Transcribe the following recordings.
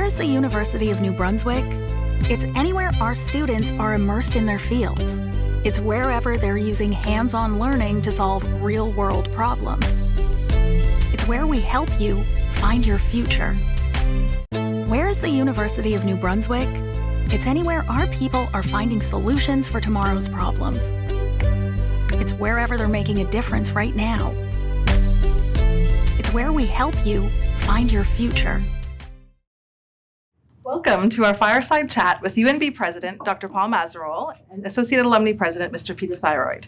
Where's the University of New Brunswick? It's anywhere our students are immersed in their fields. It's wherever they're using hands-on learning to solve real-world problems. It's where we help you find your future. Where's the University of New Brunswick? It's anywhere our people are finding solutions for tomorrow's problems. It's wherever they're making a difference right now. It's where we help you find your future. Welcome to our Fireside Chat with UNB President, Dr. Paul Mazerolle, and Associated Alumni President, Mr. Peter Cyroid.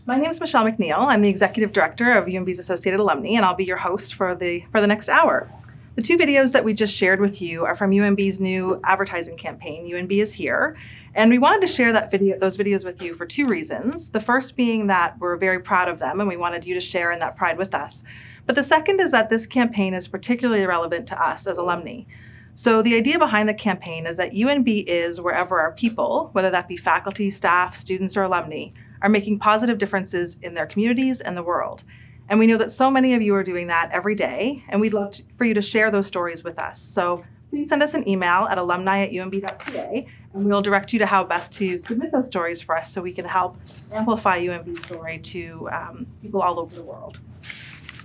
My name is Michelle McNeil. I'm the Executive Director of UNB's Associated Alumni, and I'll be your host for the next hour. The two videos that we just shared with you are from UNB's new advertising campaign, UNB is Here. And we wanted to share those videos with you for two reasons. The first being that we're very proud of them and we wanted you to share in that pride with us. But the second is that this campaign is particularly relevant to us as alumni. So the idea behind the campaign is that UNB is wherever our people, whether that be faculty, staff, students, or alumni, are making positive differences in their communities and the world. And we know that so many of you are doing that every day, and we'd love for you to share those stories with us. So please send us an email at alumni@umb.ca, and we'll direct you to how best to submit those stories for us so we can help amplify UNB's story to people all over the world.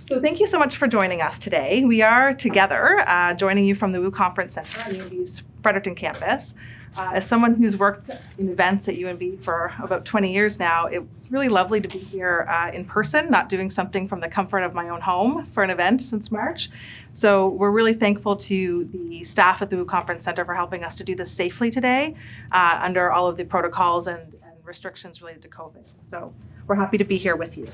So thank you so much for joining us today. We are together, joining you from the WU Conference Center at UNB's Fredericton campus. As someone who's worked in events at UNB for about 20 years now, it's really lovely to be here in person, not doing something from the comfort of my own home for an event since March. So we're really thankful to the staff at the WU Conference Center for helping us to do this safely today under all of the protocols and restrictions related to COVID. So we're happy to be here with you.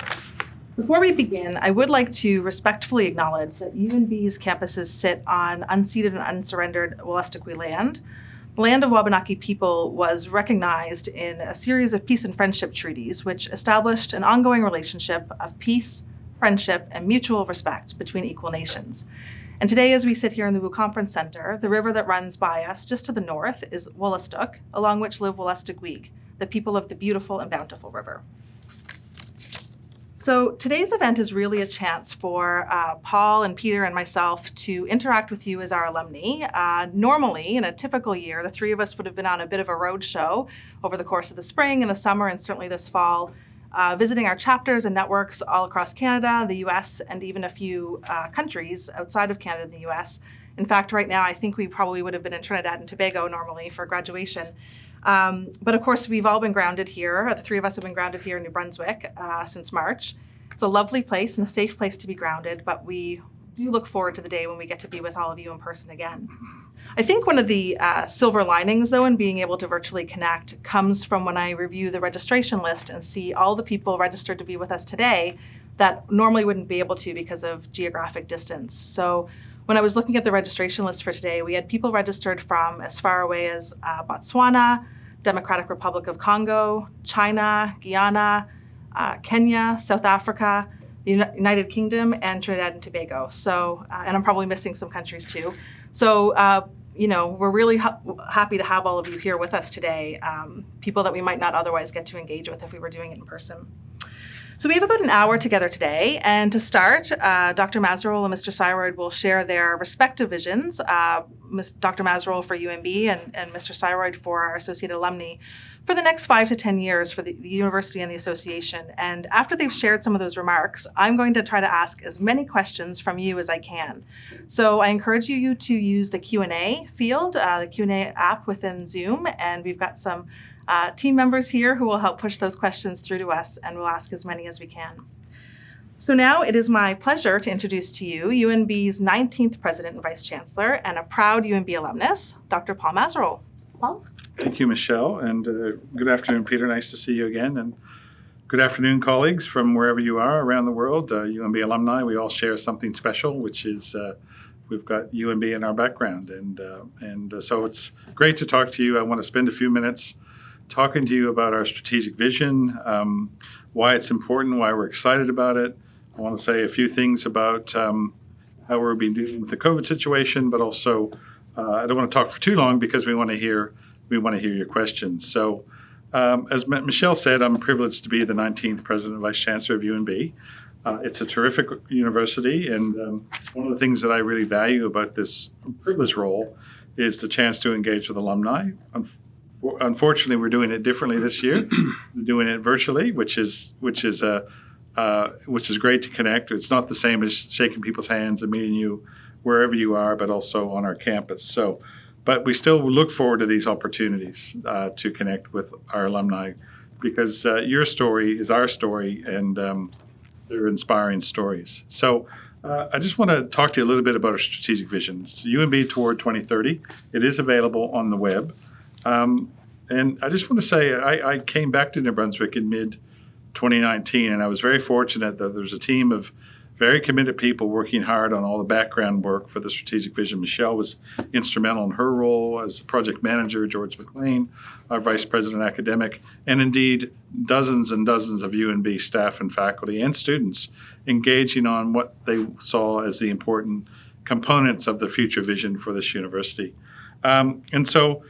Before we begin, I would like to respectfully acknowledge that UNB's campuses sit on unceded and unsurrendered Wolastoqey land. The land of Wabanaki people was recognized in a series of peace and friendship treaties, which established an ongoing relationship of peace, friendship, and mutual respect between equal nations. And today, as we sit here in the WU Conference Center, the river that runs by us just to the north is Wolastoq, along which live Wolastoqey, the people of the beautiful and bountiful river. So today's event is really a chance for Paul and Peter and myself to interact with you as our alumni. Normally, in a typical year, the three of us would have been on a bit of a road show over the course of the spring and the summer and certainly this fall, visiting our chapters and networks all across Canada, the US, and even a few countries outside of Canada and the US. In fact, right now, I think we probably would have been in Trinidad and Tobago normally for graduation. But of course, we've all been grounded here. The three of us have been grounded here in New Brunswick since March. It's a lovely place and a safe place to be grounded, but we do look forward to the day when we get to be with all of you in person again. I think one of the silver linings, though, in being able to virtually connect comes from when I review the registration list and see all the people registered to be with us today that normally wouldn't be able to because of geographic distance. So when I was looking at the registration list for today, we had people registered from as far away as Botswana, Democratic Republic of Congo, China, Guyana, Kenya, South Africa, the United Kingdom, and Trinidad and Tobago. So, and I'm probably missing some countries too. So, we're really happy to have all of you here with us today, people that we might not otherwise get to engage with if we were doing it in person. So we have about an hour together today, and to start, Dr. Mazerolle and Mr. Cyroid will share their respective visions, Dr. Mazerolle for UNB and Mr. Cyroid for our Associated Alumni, for the next 5 to 10 years for the university and the association. And after they've shared some of those remarks, I'm going to try to ask as many questions from you as I can. So I encourage you to use the Q&A field, the Q&A app within Zoom, and we've got some team members here who will help push those questions through to us, and we'll ask as many as we can. So now it is my pleasure to introduce to you UNB's 19th President and Vice Chancellor and a proud UNB alumnus, Dr. Paul Mazerolle. Paul? Thank you, Michelle, and good afternoon, Peter. Nice to see you again, and good afternoon, colleagues from wherever you are around the world. UNB alumni, we all share something special, which is we've got UNB in our background, and so it's great to talk to you. I want to spend a few minutes talking to you about our strategic vision, why it's important, why we're excited about it. I want to say a few things about how we've been dealing with the COVID situation, but also I don't want to talk for too long because we want to hear your questions. So as Michelle said, I'm privileged to be the 19th President and Vice Chancellor of UNB. It's a terrific university, and one of the things that I really value about this privileged role is the chance to engage with alumni. Unfortunately, we're doing it differently this year. We're doing it virtually, which is great to connect. It's not the same as shaking people's hands and meeting you wherever you are, but also on our campus. But we still look forward to these opportunities to connect with our alumni, because your story is our story, and they're inspiring stories. So I just want to talk to you a little bit about our strategic vision. So UNB Toward 2030, it is available on the web. And I just want to say I came back to New Brunswick in mid-2019, and I was very fortunate that there was a team of very committed people working hard on all the background work for the strategic vision. Michelle was instrumental in her role as the project manager, George McNeil, our vice president academic, and indeed dozens and dozens of UNB staff and faculty and students engaging on what they saw as the important components of the future vision for this university. And so,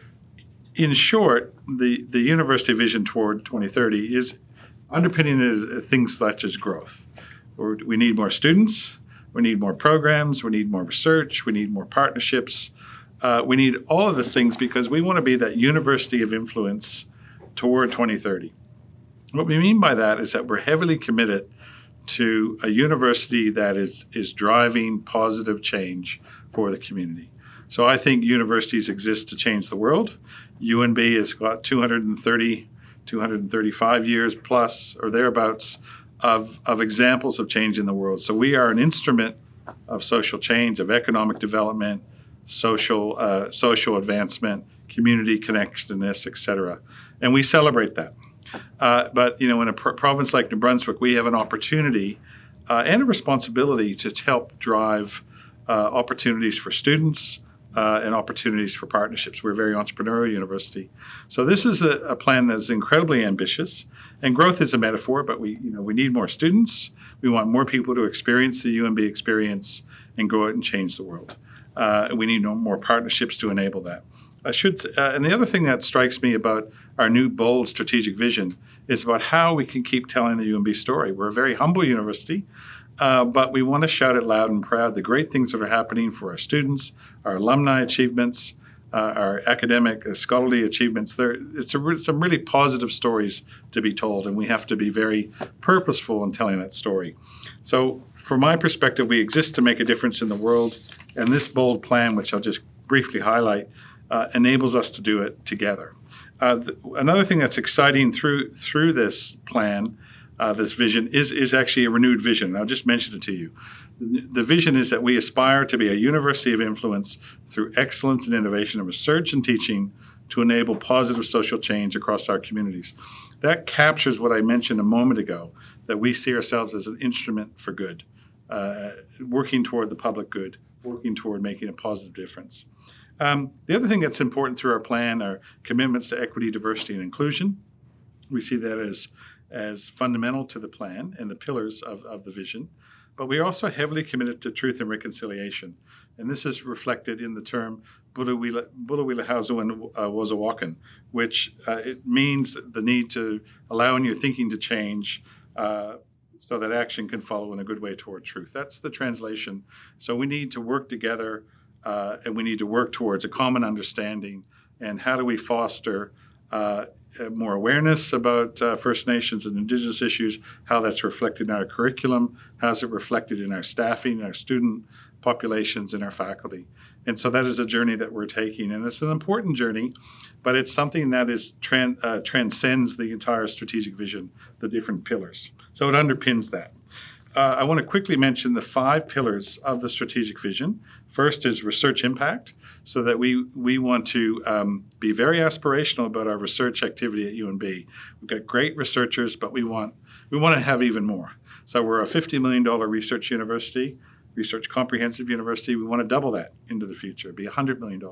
in short, the University Vision Toward 2030 is underpinning it things such as growth. We need more students, we need more programs, we need more research, we need more partnerships. We need all of these things because we want to be that university of influence toward 2030. What we mean by that is that we're heavily committed to a university that is driving positive change for the community. So I think universities exist to change the world. UNB has got 235 years plus or thereabouts of examples of change in the world. So we are an instrument of social change, of economic development, social advancement, community connectedness, et cetera. And we celebrate that. But in a province like New Brunswick, we have an opportunity and a responsibility to help drive opportunities for students, and opportunities for partnerships. We're a very entrepreneurial university. So this is a plan that's incredibly ambitious, and growth is a metaphor, but we need more students. We want more people to experience the UNB experience and go out and change the world. We need more partnerships to enable that. And the other thing that strikes me about our new bold strategic vision is about how we can keep telling the UNB story. We're a very humble university, but we want to shout it loud and proud, the great things that are happening for our students, our alumni achievements, our academic, scholarly achievements. It's some really positive stories to be told, and we have to be very purposeful in telling that story. So from my perspective, we exist to make a difference in the world, and this bold plan, which I'll just briefly highlight, enables us to do it together. Another thing that's exciting through this plan, this vision, is actually a renewed vision. I'll just mention it to you. The vision is that we aspire to be a university of influence through excellence in innovation and research and teaching to enable positive social change across our communities. That captures what I mentioned a moment ago, that we see ourselves as an instrument for good, working toward the public good, working toward making a positive difference. The other thing that's important through our plan are commitments to equity, diversity, and inclusion. We see that as fundamental to the plan and the pillars of the vision. But we are also heavily committed to truth and reconciliation. And this is reflected in the term Bulawila Hazu Wazawakan, which it means the need to allow in your thinking to change so that action can follow in a good way toward truth. That's the translation. So we need to work together and we need to work towards a common understanding. And how do we foster more awareness about First Nations and Indigenous issues, how that's reflected in our curriculum, how's it reflected in our staffing, our student populations, and our faculty. And so that is a journey that we're taking. And it's an important journey, but it's something that transcends the entire strategic vision, the different pillars. So it underpins that. I want to quickly mention the 5 pillars of the strategic vision. First is research impact, so that we want to be very aspirational about our research activity at UNB. We've got great researchers, but we want to have even more. So we're a $50 million research university, research comprehensive university. We want to double that into the future, be a $100 million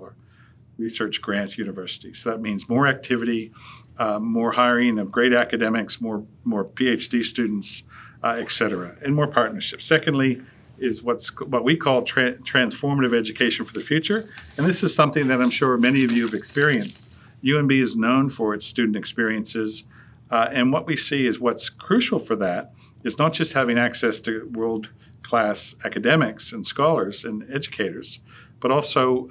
research grant university. So that means more activity, more hiring of great academics, more PhD students, et cetera, and more partnerships. Secondly is what we call transformative education for the future. And this is something that I'm sure many of you have experienced. UNB is known for its student experiences. And what we see is what's crucial for that is not just having access to world-class academics and scholars and educators, but also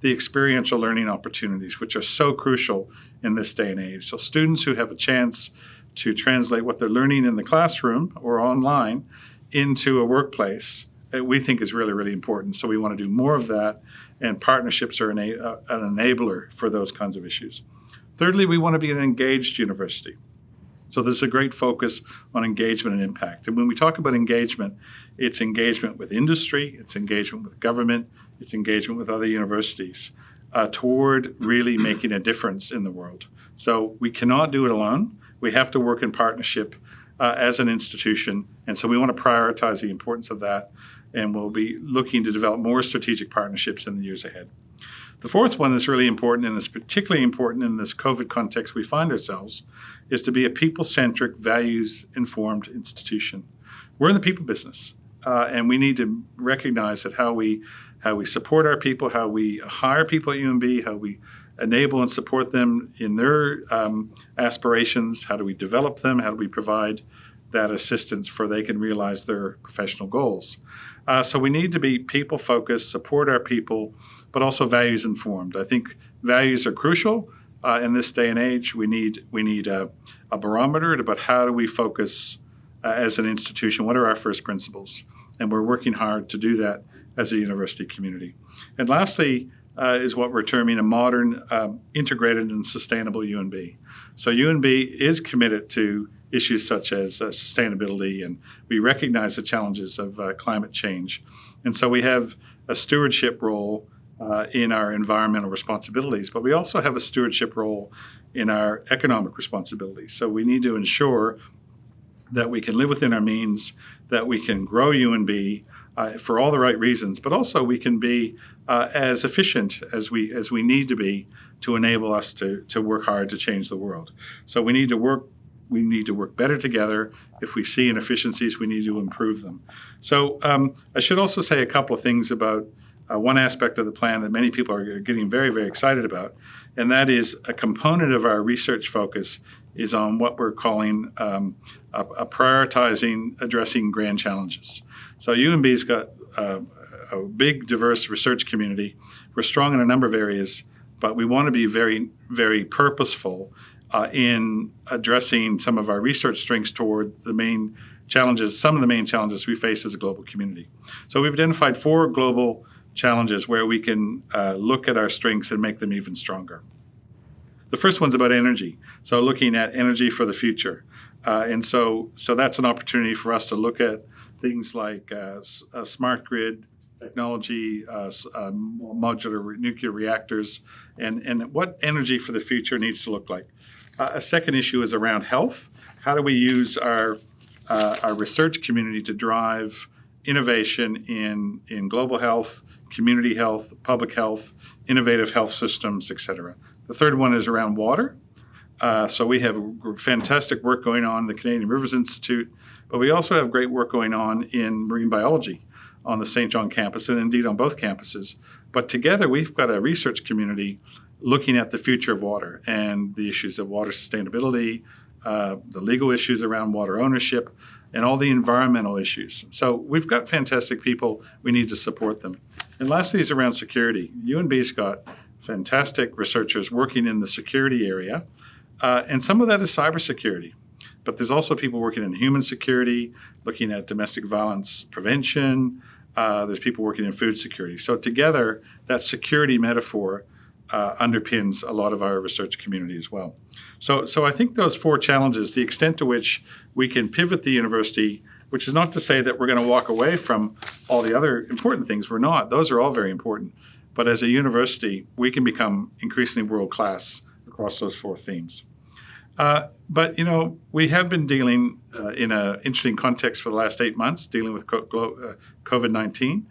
the experiential learning opportunities, which are so crucial in this day and age. So students who have a chance to translate what they're learning in the classroom or online into a workplace, we think is really, really important. So we want to do more of that, and partnerships are an enabler for those kinds of issues. Thirdly, we want to be an engaged university. So there's a great focus on engagement and impact. And when we talk about engagement, it's engagement with industry, it's engagement with government, it's engagement with other universities toward really making a difference in the world. So we cannot do it alone. We have to work in partnership as an institution. And so we want to prioritize the importance of that. And we'll be looking to develop more strategic partnerships in the years ahead. The fourth one that's really important, and is particularly important in this COVID context we find ourselves, is to be a people-centric, values-informed institution. We're in the people business, and we need to recognize that how we support our people, how we hire people at UNB, how we enable and support them in their aspirations, how do we develop them, how do we provide that assistance for they can realize their professional goals. So we need to be people-focused, support our people, but also values-informed. I think values are crucial in this day and age. We need a barometer about how do we focus as an institution. What are our first principles? And we're working hard to do that as a university community. And lastly is what we're terming a modern, integrated, and sustainable UNB. So UNB is committed to issues such as sustainability, and we recognize the challenges of climate change. And so we have a stewardship role in our environmental responsibilities, but we also have a stewardship role in our economic responsibilities. So we need to ensure that we can live within our means, that we can grow UNB for all the right reasons, but also we can be as efficient as we need to be to enable us to work hard to change the world. So we need to work better together. If we see inefficiencies, we need to improve them. So I should also say a couple of things about one aspect of the plan that many people are getting very, very excited about, and that is a component of our research focus is on what we're calling a prioritizing addressing grand challenges. So UNB's got a big, diverse research community. We're strong in a number of areas, but we want to be very, very purposeful in addressing some of our research strengths toward the main challenges, some of the main challenges we face as a global community. So we've identified 4 global challenges where we can look at our strengths and make them even stronger. The first one's about energy. So looking at energy for the future. And so that's an opportunity for us to look at things like a smart grid technology, modular nuclear reactors, and what energy for the future needs to look like. A second issue is around health. How do we use our research community to drive innovation in global health, community health, public health, innovative health systems, et cetera. The third one is around water. So we have fantastic work going on in the Canadian Rivers Institute, but we also have great work going on in marine biology on the St. John campus and indeed on both campuses. But together we've got a research community looking at the future of water and the issues of water sustainability, the legal issues around water ownership, and all the environmental issues. So we've got fantastic people. We need to support them. And lastly is around security. UNB's got fantastic researchers working in the security area, and some of that is cybersecurity. But there's also people working in human security, looking at domestic violence prevention. There's people working in food security. So together, that security metaphor underpins a lot of our research community as well. So I think those 4 challenges, the extent to which we can pivot the university, which is not to say that we're going to walk away from all the other important things. We're not. Those are all very important. But as a university, we can become increasingly world-class across those 4 themes. But, we have been dealing in an interesting context for the last 8 months, dealing with COVID-19.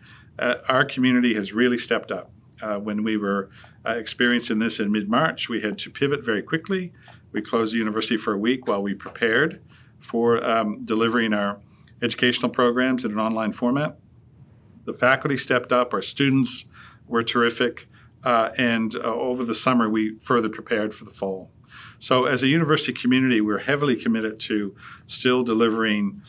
Our community has really stepped up. When we were experiencing this in mid-March, we had to pivot very quickly. We closed the university for a week while we prepared for delivering our educational programs in an online format. The faculty stepped up. Our students were terrific. And over the summer, we further prepared for the fall. So as a university community, we're heavily committed to still delivering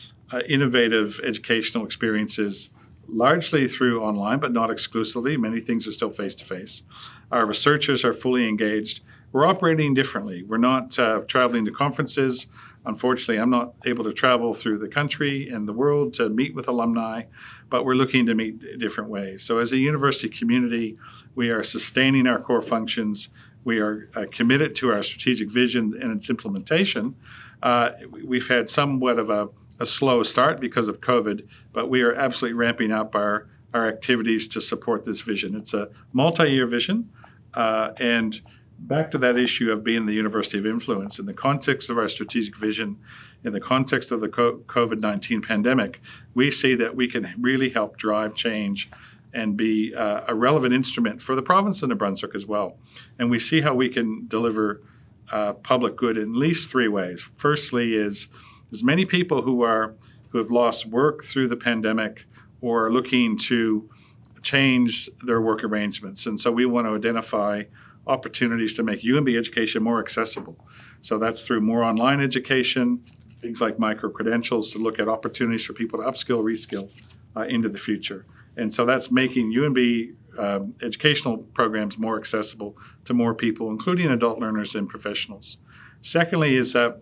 innovative educational experiences, largely through online, but not exclusively. Many things are still face-to-face. Our researchers are fully engaged. We're operating differently. We're not traveling to conferences. Unfortunately, I'm not able to travel through the country and the world to meet with alumni, but we're looking to meet different ways. So as a university community, we are sustaining our core functions. We are committed to our strategic vision and its implementation. We've had somewhat of a slow start because of COVID, but we are absolutely ramping up our activities to support this vision. It's a multi-year vision, and back to that issue of being the University of Influence, in the context of our strategic vision, in the context of the COVID-19 pandemic, we see that we can really help drive change and be a relevant instrument for the province of New Brunswick as well. And we see how we can deliver public good in at least three ways. Firstly is there's many people who have lost work through the pandemic or are looking to change their work arrangements. And so we want to identify opportunities to make UNB education more accessible. So that's through more online education, things like micro-credentials to look at opportunities for people to upskill, reskill into the future. And so that's making UNB educational programs more accessible to more people, including adult learners and professionals. Secondly is that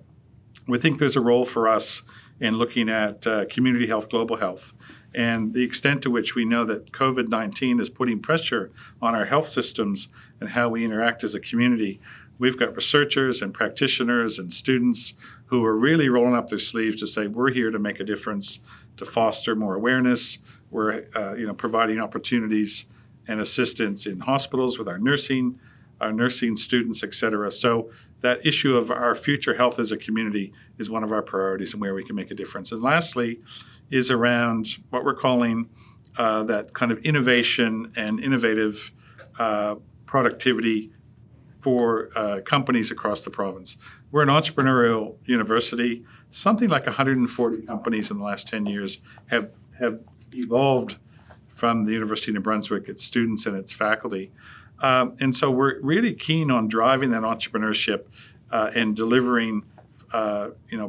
we think there's a role for us in looking at community health, global health, and the extent to which we know that COVID-19 is putting pressure on our health systems and how we interact as a community. We've got researchers and practitioners and students who are really rolling up their sleeves to say, we're here to make a difference, to foster more awareness. We're providing opportunities and assistance in hospitals with our nursing students, et cetera. So that issue of our future health as a community is one of our priorities and where we can make a difference. And lastly is around what we're calling that kind of innovation and innovative productivity for companies across the province. We're an entrepreneurial university. Something like 140 companies in the last 10 years have evolved from the University of New Brunswick, its students and its faculty. And so we're really keen on driving that entrepreneurship and delivering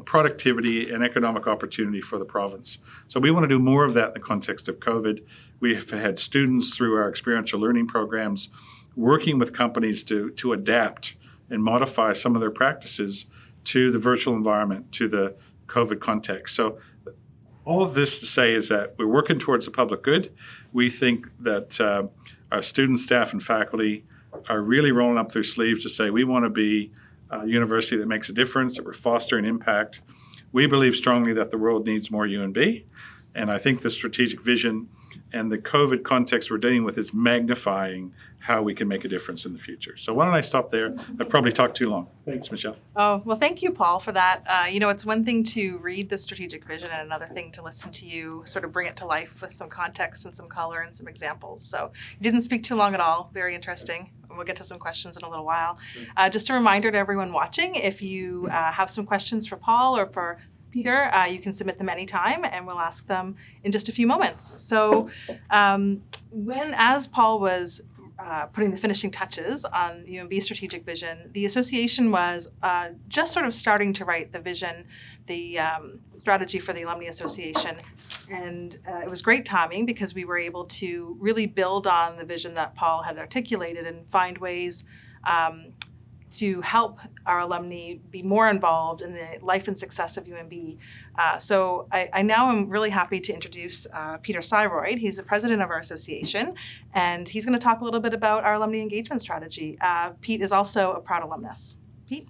productivity and economic opportunity for the province. So we want to do more of that in the context of COVID. We have had students through our experiential learning programs working with companies to adapt and modify some of their practices to the virtual environment, to the COVID context. So all of this to say is that we're working towards the public good. We think that our students, staff, and faculty are really rolling up their sleeves to say we want to be a university that makes a difference, that we're fostering impact. We believe strongly that the world needs more UNB, and I think the strategic vision and the COVID context we're dealing with is magnifying how we can make a difference in the future. So why don't I stop there? I've probably talked too long. Thanks, Michelle. Oh, well, thank you, Paul, for that. It's one thing to read the strategic vision and another thing to listen to you sort of bring it to life with some context and some color and some examples. So you didn't speak too long at all. Very interesting. And we'll get to some questions in a little while. Just a reminder to everyone watching, if you have some questions for Paul or for Peter, you can submit them anytime, and we'll ask them in just a few moments. So as Paul was putting the finishing touches on the UNB strategic vision, the association was just sort of starting to write the vision, the strategy for the Alumni Association. And it was great timing because we were able to really build on the vision that Paul had articulated and find ways to help our alumni be more involved in the life and success of UNB. So I now am really happy to introduce Peter Syroid. He's the president of our association, and he's going to talk a little bit about our alumni engagement strategy. Pete is also a proud alumnus. Pete?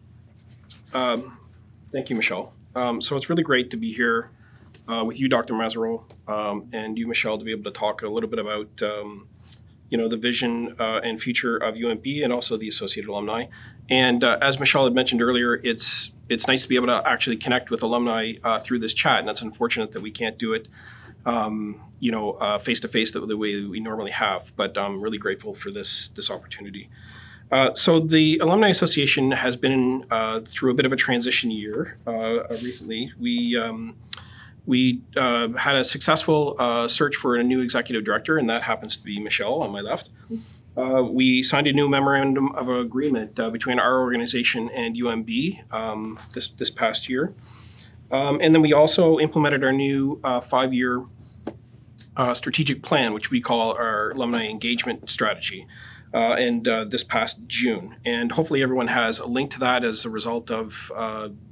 Thank you, Michelle. So it's really great to be here with you, Dr. Mazerolle, and you, Michelle, to be able to talk a little bit about the vision and future of UNB and also the Associated Alumni. And as Michelle had mentioned earlier, it's nice to be able to actually connect with alumni through this chat, and it's unfortunate that we can't do it face-to-face the way we normally have, but I'm really grateful for this opportunity. So the Alumni Association has been through a bit of a transition year recently. We had a successful search for a new executive director, and that happens to be Michelle on my left. We signed a new memorandum of agreement between our organization and UNB this past year. And then we also implemented our new 5-year strategic plan, which we call our alumni engagement strategy, and this past June. And hopefully everyone has a link to that as a result of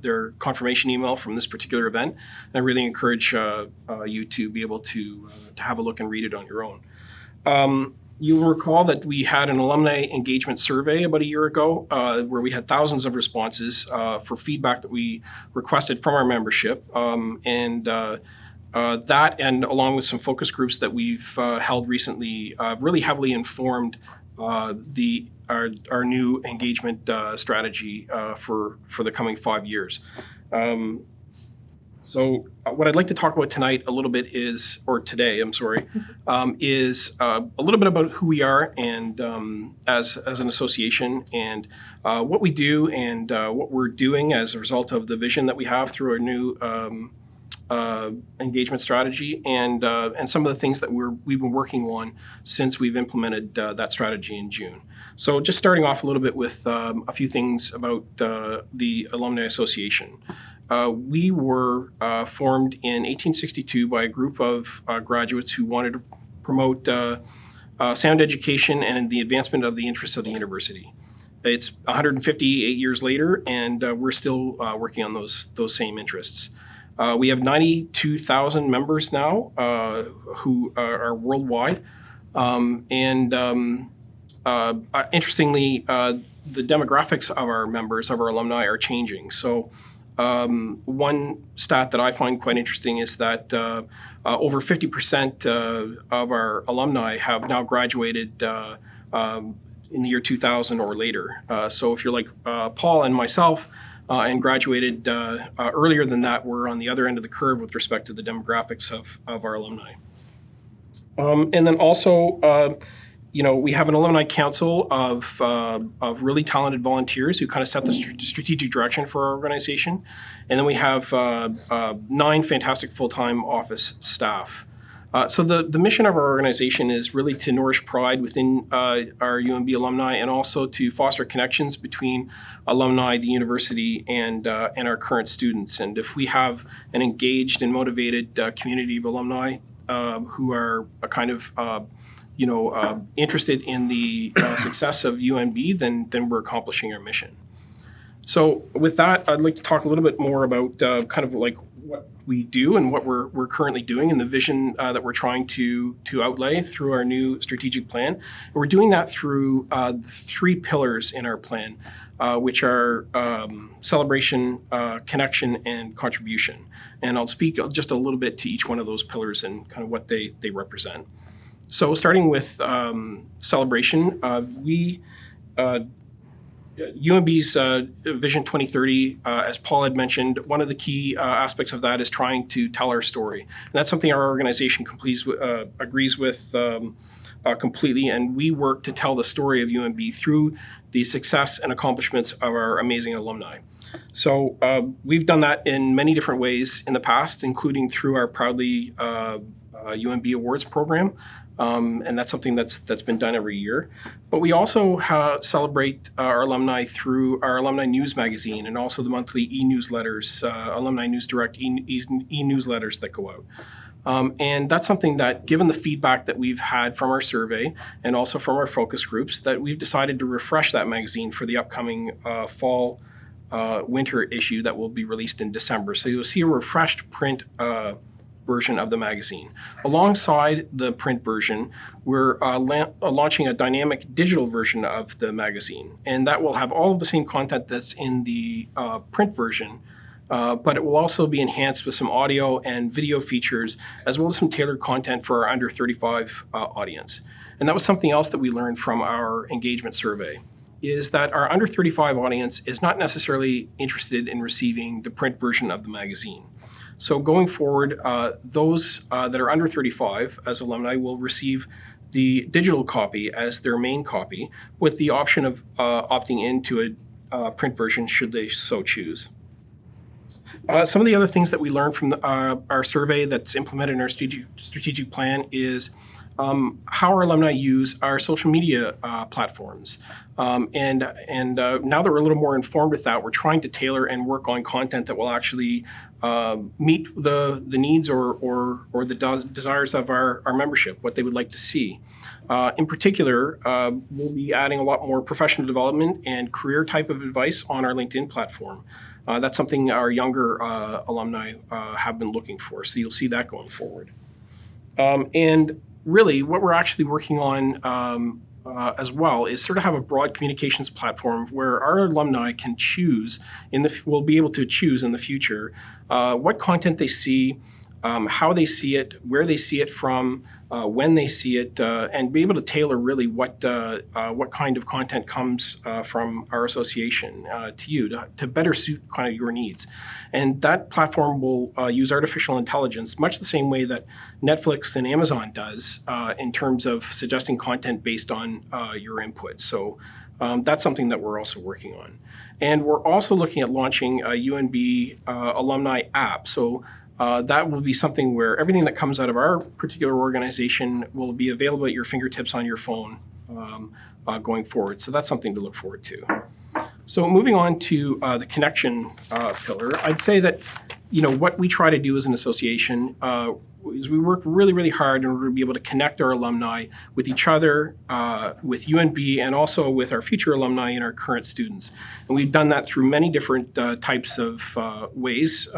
their confirmation email from this particular event. And I really encourage you to be able to have a look and read it on your own. You will recall that we had an alumni engagement survey about a year ago where we had thousands of responses for feedback that we requested from our membership. That, and along with some focus groups that we've held recently, really heavily informed our new engagement strategy for the coming 5 years. So what I'd like to talk about tonight a little bit is, or today, I'm sorry, is a little bit about who we are and as an association, and what we do and what we're doing as a result of the vision that we have through our new engagement strategy, and some of the things that we've been working on since we've implemented that strategy in June. So just starting off a little bit with a few things about the Alumni Association. We were formed in 1862 by a group of graduates who wanted to promote sound education and the advancement of the interests of the university. It's 158 years later, and we're still working on those same interests. We have 92,000 members now who are worldwide. Interestingly, the demographics of our members, of our alumni, are changing. So one stat that I find quite interesting is that over 50% of our alumni have now graduated in the year 2000 or later. So if you're like Paul and myself, and graduated earlier than that, we're on the other end of the curve with respect to the demographics of our alumni. And then also, we have an alumni council of really talented volunteers who kind of set the strategic direction for our organization. And then we have 9 fantastic full-time office staff. So the mission of our organization is really to nourish pride within our UNB alumni, and also to foster connections between alumni, the university, and our current students. And if we have an engaged and motivated community of alumni who are kind of interested in the success of UNB, then we're accomplishing our mission. So with that, I'd like to talk a little bit more about kind of like what we do and what we're currently doing, and the vision that we're trying to outlay through our new strategic plan. And we're doing that through 3 pillars in our plan, which are celebration, connection, and contribution. And I'll speak just a little bit to each one of those pillars and kind of what they represent. So starting with celebration, UNB's Vision 2030, as Paul had mentioned, one of the key aspects of that is trying to tell our story. And that's something our organization agrees with completely, and we work to tell the story of UNB through the success and accomplishments of our amazing alumni. So we've done that in many different ways in the past, including through our Proudly UNB Awards program. And that's something that's been done every year. But we also celebrate our alumni through our Alumni News magazine, and also the monthly e-newsletters, Alumni News Direct e-newsletters that go out. And that's something that, given the feedback that we've had from our survey and also from our focus groups, that we've decided to refresh that magazine for the upcoming fall winter issue that will be released in December. So you'll see a refreshed print version of the magazine. Alongside the print version, we're launching a dynamic digital version of the magazine, and that will have all of the same content that's in the print version, but it will also be enhanced with some audio and video features, as well as some tailored content for our under 35 audience. And that was something else that we learned from our engagement survey, is that our under 35 audience is not necessarily interested in receiving the print version of the magazine. So going forward, those that are under 35 as alumni will receive the digital copy as their main copy, with the option of opting into a print version should they so choose. Some of the other things that we learned from our survey that's implemented in our strategic plan is how our alumni use our social media platforms. And now that we're a little more informed with that, we're trying to tailor and work on content that will actually meet the needs or the desires of our membership, what they would like to see. In particular, we'll be adding a lot more professional development and career type of advice on our LinkedIn platform. That's something our younger alumni have been looking for, so you'll see that going forward. And really, what we're actually working on as well is sort of have a broad communications platform where our alumni can choose, will be able to choose in the future what content they see, how they see it, where they see it from, when they see it, and be able to tailor really what kind of content comes from our association to you to better suit kind of your needs. And that platform will use artificial intelligence much the same way that Netflix and Amazon does in terms of suggesting content based on your input. So that's something that we're also working on. And we're also looking at launching a UNB alumni app. So that will be something where everything that comes out of our particular organization will be available at your fingertips on your phone going forward. So that's something to look forward to. So moving on to the connection pillar, I'd say that what we try to do as an association is we work really, really hard in order to be able to connect our alumni with each other, with UNB, and also with our future alumni and our current students. And we've done that through many different types of ways,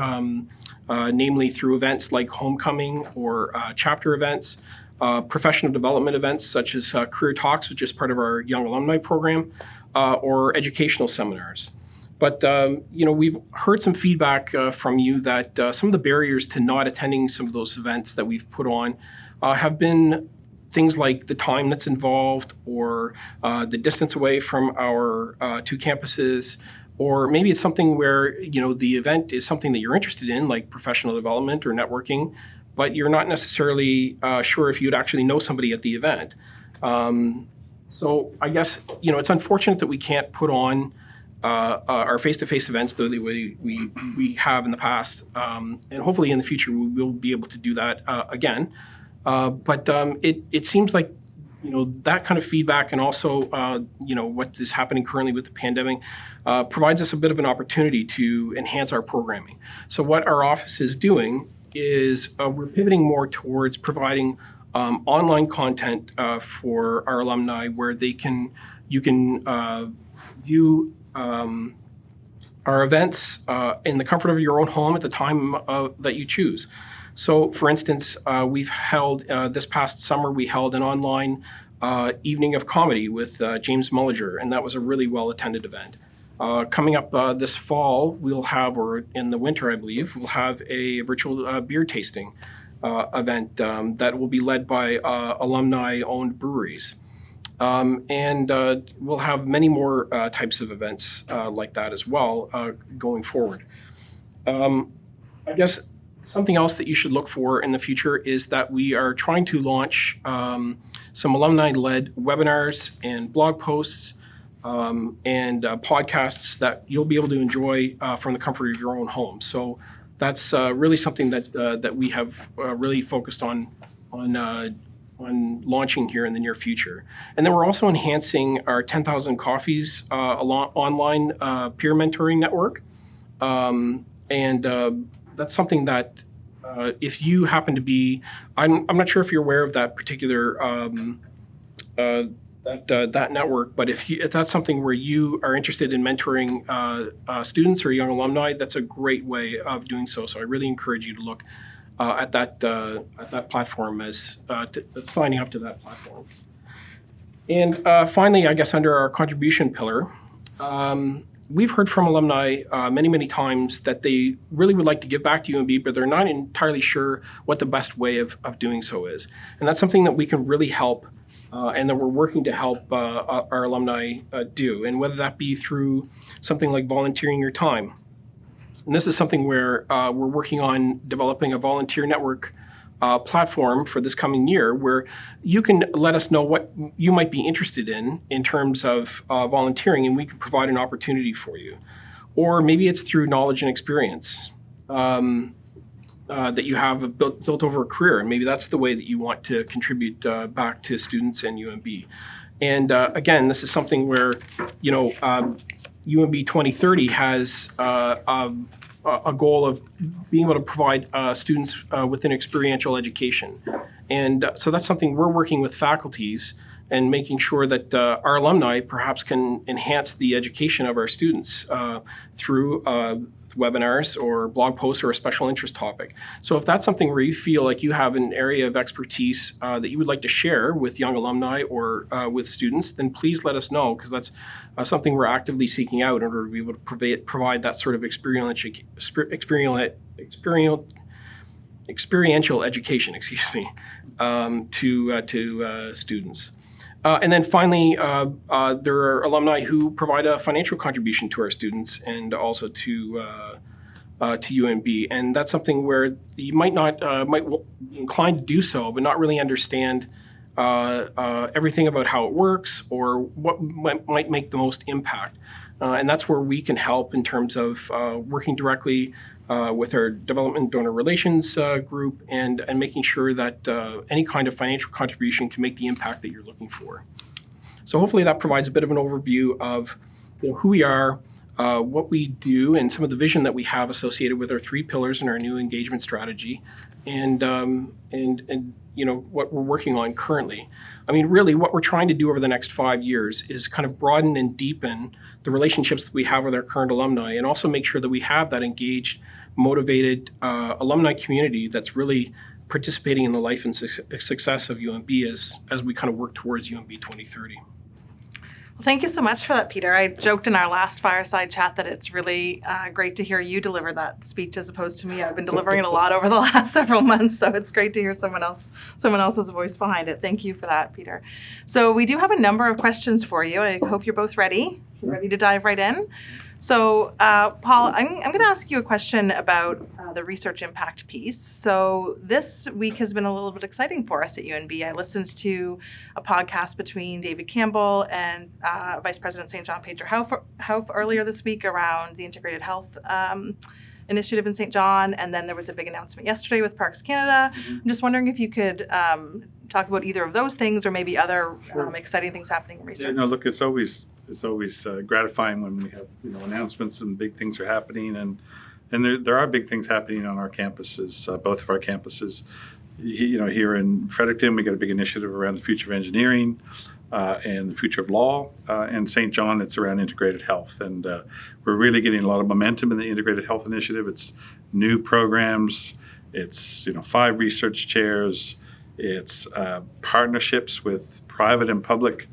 namely through events like homecoming or chapter events, professional development events such as Career Talks, which is part of our Young Alumni program, or educational seminars. But we've heard some feedback from you that some of the barriers to not attending some of those events that we've put on have been things like the time that's involved, or the distance away from our two campuses, or maybe it's something where the event is something that you're interested in, like professional development or networking, but you're not necessarily sure if you'd actually know somebody at the event. So I guess it's unfortunate that we can't put on our face-to-face events the way we have in the past, and hopefully in the future we will be able to do that again. But it seems like that kind of feedback, and also what is happening currently with the pandemic, provides us a bit of an opportunity to enhance our programming. So what our office is doing is we're pivoting more towards providing online content for our alumni, where you can view our events in the comfort of your own home at the time that you choose. So, for instance, we've held, this past summer, we held an online evening of comedy with James Mulliger, and that was a really well-attended event. Coming up this fall, we'll have, or in the winter, I believe, we'll have a virtual beer tasting event that will be led by alumni-owned breweries. And we'll have many more types of events like that as well going forward. I guess something else that you should look for in the future is that we are trying to launch some alumni-led webinars and blog posts and podcasts that you'll be able to enjoy from the comfort of your own home. So that's really something that we have really focused on launching here in the near future. And then we're also enhancing our 10,000 Coffees online peer mentoring network. And that's something that if you happen to be, I'm not sure if you're aware of that particular that network, but if that's something where you are interested in mentoring students or young alumni, that's a great way of doing so. So I really encourage you to look at that platform as signing up to that platform. And finally, I guess under our contribution pillar, we've heard from alumni many times that they really would like to give back to UNB, but they're not entirely sure what the best way of doing so is. And that's something that we can really help and that we're working to help our alumni do. And whether that be through something like volunteering your time. And this is something where we're working on developing a volunteer network platform for this coming year, where you can let us know what you might be interested in terms of volunteering, and we can provide an opportunity for you. Or maybe it's through knowledge and experience that you have built over a career, and maybe that's the way that you want to contribute back to students and UNB. And again, this is something where UNB 2030 has a goal of being able to provide students with an experiential education. And so that's something we're working with faculties and making sure that our alumni perhaps can enhance the education of our students through webinars or blog posts or a special interest topic. So if that's something where you feel like you have an area of expertise that you would like to share with young alumni or with students, then please let us know, because that's something we're actively seeking out in order to be able to provide that sort of experiential education, to students. And then finally, there are alumni who provide a financial contribution to our students and also to UNB. And that's something where you might be inclined to do so, but not really understand everything about how it works or what might make the most impact. And that's where we can help in terms of working directly with our development donor relations group and making sure that any kind of financial contribution can make the impact that you're looking for. So hopefully that provides a bit of an overview of who we are, what we do, and some of the vision that we have associated with our 3 pillars in our new engagement strategy, and what we're working on currently. I mean, really, what we're trying to do over the next 5 years is kind of broaden and deepen the relationships that we have with our current alumni, and also make sure that we have that engaged, motivated alumni community that's really participating in the life and success of UNB as we kind of work towards UNB 2030. Well, thank you so much for that, Peter. I joked in our last Fireside chat that it's really great to hear you deliver that speech as opposed to me. I've been delivering it a lot over the last several months, so it's great to hear someone else's voice behind it. Thank you for that, Peter. So we do have a number of questions for you. I hope you're both ready to dive right in. So, Paul, I'm going to ask you a question about the research impact piece. So this week has been a little bit exciting for us at UNB. I listened to a podcast between David Campbell and Vice President St. John Pedro Hauff earlier this week around the integrated health initiative in St. John, and then there was a big announcement yesterday with Parks Canada. I'm just wondering if you could talk about either of those things or maybe other exciting things happening in research. Yeah, no, look, it's always gratifying when we have announcements and big things are happening, and there are big things happening on our campuses, both of our campuses. Here in Fredericton, we got a big initiative around the future of engineering and the future of law. And St. John, it's around integrated health, and we're really getting a lot of momentum in the integrated health initiative. It's new programs. It's 5 research chairs. It's partnerships with private and public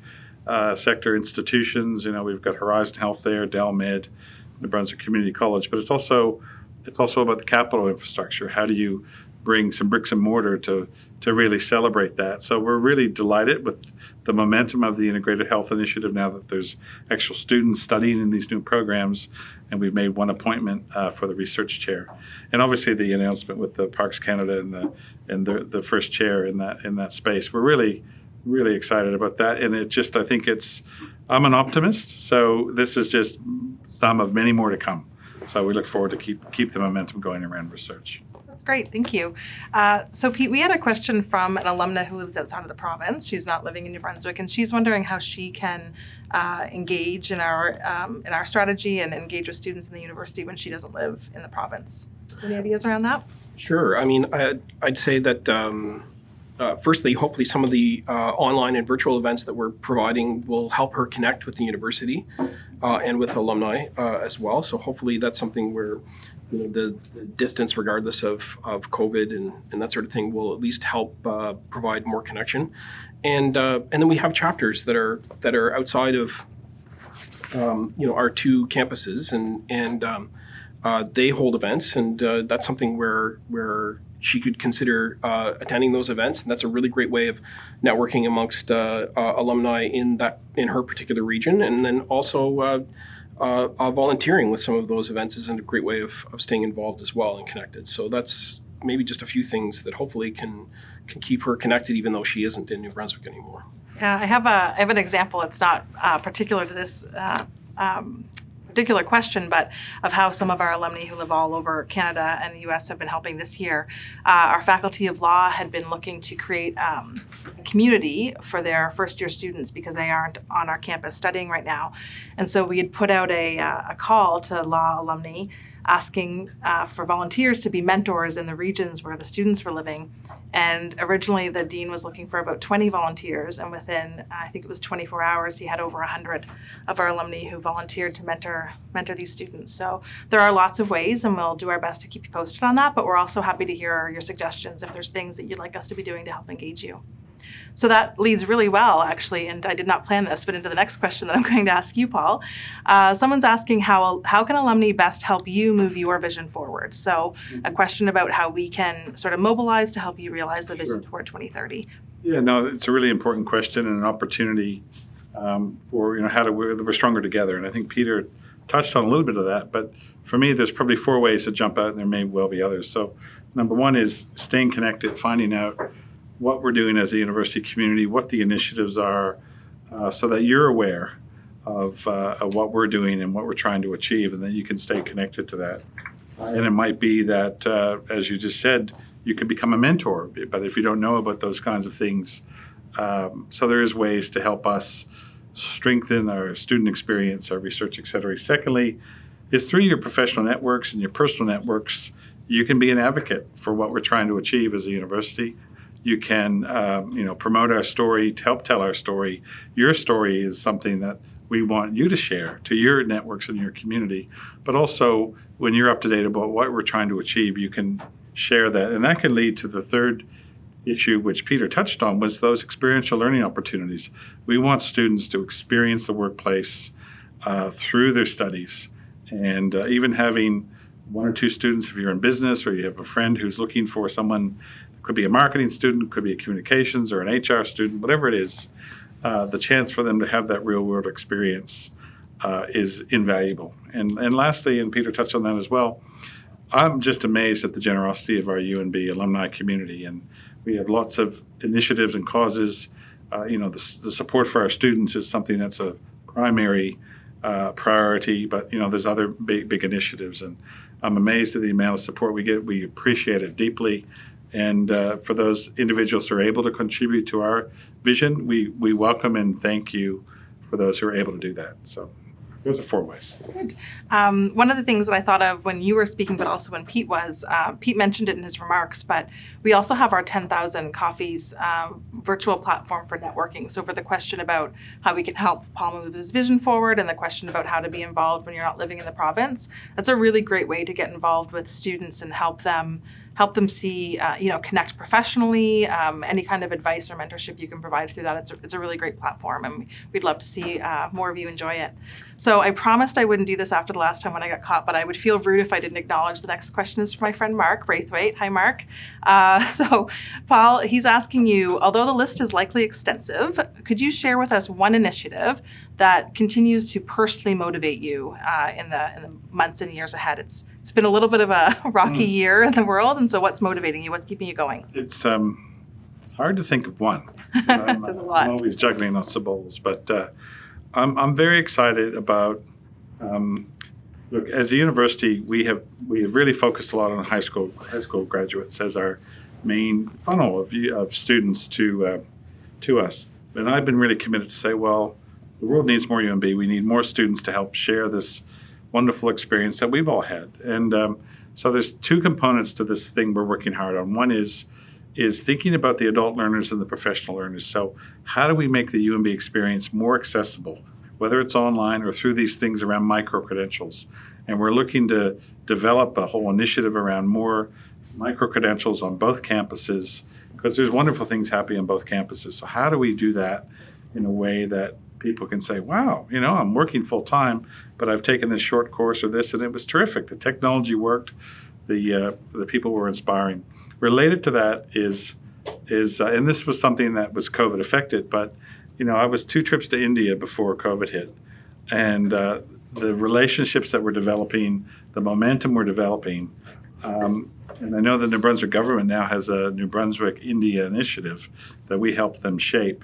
sector institutions. We've got Horizon Health there, Del Med, New Brunswick Community College, but it's also about the capital infrastructure. How do you bring some bricks and mortar to really celebrate that? So we're really delighted with the momentum of the Integrated Health Initiative now that there's actual students studying in these new programs, and we've made one appointment for the research chair. And obviously the announcement with the Parks Canada and the first chair in that space. We're really excited about that, and I'm an optimist, so this is just some of many more to come. So we look forward to keep the momentum going around research. That's great, thank you. So Pete, we had a question from an alumna who lives outside of the province. She's not living in New Brunswick, and she's wondering how she can engage in our strategy and engage with students in the university when she doesn't live in the province. Any ideas around that? Sure. I mean, I'd say that firstly, hopefully some of the online and virtual events that we're providing will help her connect with the university and with alumni as well. So hopefully that's something where the distance, regardless of COVID and that sort of thing, will at least help provide more connection. And then we have chapters that are outside of our 2 campuses, and they hold events, and that's something where she could consider attending those events, and that's a really great way of networking amongst alumni in her particular region, and then also volunteering with some of those events is a great way of staying involved as well and connected. So that's maybe just a few things that hopefully can keep her connected, even though she isn't in New Brunswick anymore. Yeah, I have an example. It's not particular to this particular question, but of how some of our alumni who live all over Canada and the US have been helping this year. Our Faculty of Law had been looking to create a community for their first-year students because they aren't on our campus studying right now. And so we had put out a call to law alumni asking for volunteers to be mentors in the regions where the students were living. And originally the dean was looking for about 20 volunteers, and within, I think it was 24 hours, he had over 100 of our alumni who volunteered to mentor these students. So there are lots of ways, and we'll do our best to keep you posted on that, but we're also happy to hear your suggestions if there's things that you'd like us to be doing to help engage you. So that leads really well, actually, and I did not plan this, but into the next question that I'm going to ask you, Paul. Someone's asking how can alumni best help you move your vision forward? So a question about how we can sort of mobilize to help you realize the vision toward 2030. Yeah, no, it's a really important question and an opportunity for how we're stronger together. And I think Peter touched on a little bit of that, but for me, there's probably 4 ways to jump out, and there may well be others. So number 1 is staying connected, finding out what we're doing as a university community, what the initiatives are, so that you're aware of what we're doing and what we're trying to achieve, and that you can stay connected to that. And it might be that, as you just said, you can become a mentor, but if you don't know about those kinds of things, so there is ways to help us strengthen our student experience, our research, et cetera. Secondly, is through your professional networks and your personal networks, you can be an advocate for what we're trying to achieve as a university. You can, promote our story, to help tell our story. Your story is something that we want you to share to your networks and your community. But also, when you're up to date about what we're trying to achieve, you can share that. And that can lead to the third issue, which Peter touched on, was those experiential learning opportunities. We want students to experience the workplace through their studies. And even having 1 or 2 students, if you're in business or you have a friend who's looking for someone, could be a marketing student, could be a communications or an HR student, whatever it is, the chance for them to have that real world experience is invaluable. And lastly, and Peter touched on that as well, I'm just amazed at the generosity of our UNB alumni community. And we have lots of initiatives and causes. The support for our students is something that's a primary priority, but there's other big initiatives. And I'm amazed at the amount of support we get. We appreciate it deeply. And for those individuals who are able to contribute to our vision, we welcome and thank you for those who are able to do that. So those are 4 ways. Good. One of the things that I thought of when you were speaking, but also when Pete was, Pete mentioned it in his remarks, but we also have our 10,000 Coffees virtual platform for networking. So for the question about how we can help Paul move his vision forward, and the question about how to be involved when you're not living in the province, that's a really great way to get involved with students and help them see, connect professionally. Any kind of advice or mentorship you can provide through that, it's a really great platform, and we'd love to see more of you enjoy it. So I promised I wouldn't do this after the last time when I got caught, but I would feel rude if I didn't acknowledge the next question is from my friend Mark Braithwaite. Hi, Mark. So Paul, he's asking you, although the list is likely extensive, could you share with us one initiative that continues to personally motivate you in the months and years ahead? It's been a little bit of a rocky year in the world, and so what's motivating you? What's keeping you going? It's hard to think of one. There's a lot. I'm always juggling lots of balls, but I'm very excited about. Look, as a university, we have really focused a lot on high school graduates as our main funnel of students to us. And I've been really committed to say, well, the world needs more UNB. We need more students to help share this wonderful experience that we've all had. And so there's 2 components to this thing we're working hard on. One is thinking about the adult learners and the professional learners. So how do we make the UNB experience more accessible, whether it's online or through these things around micro-credentials? And we're looking to develop a whole initiative around more micro-credentials on both campuses, because there's wonderful things happening on both campuses. So how do we do that in a way that people can say, wow, I'm working full time, but I've taken this short course or this, and it was terrific. The technology worked. The people were inspiring. Related to that is and this was something that was COVID affected, but I was 2 trips to India before COVID hit, and the relationships that we're developing, the momentum we're developing, and I know the New Brunswick government now has a New Brunswick India initiative that we help them shape.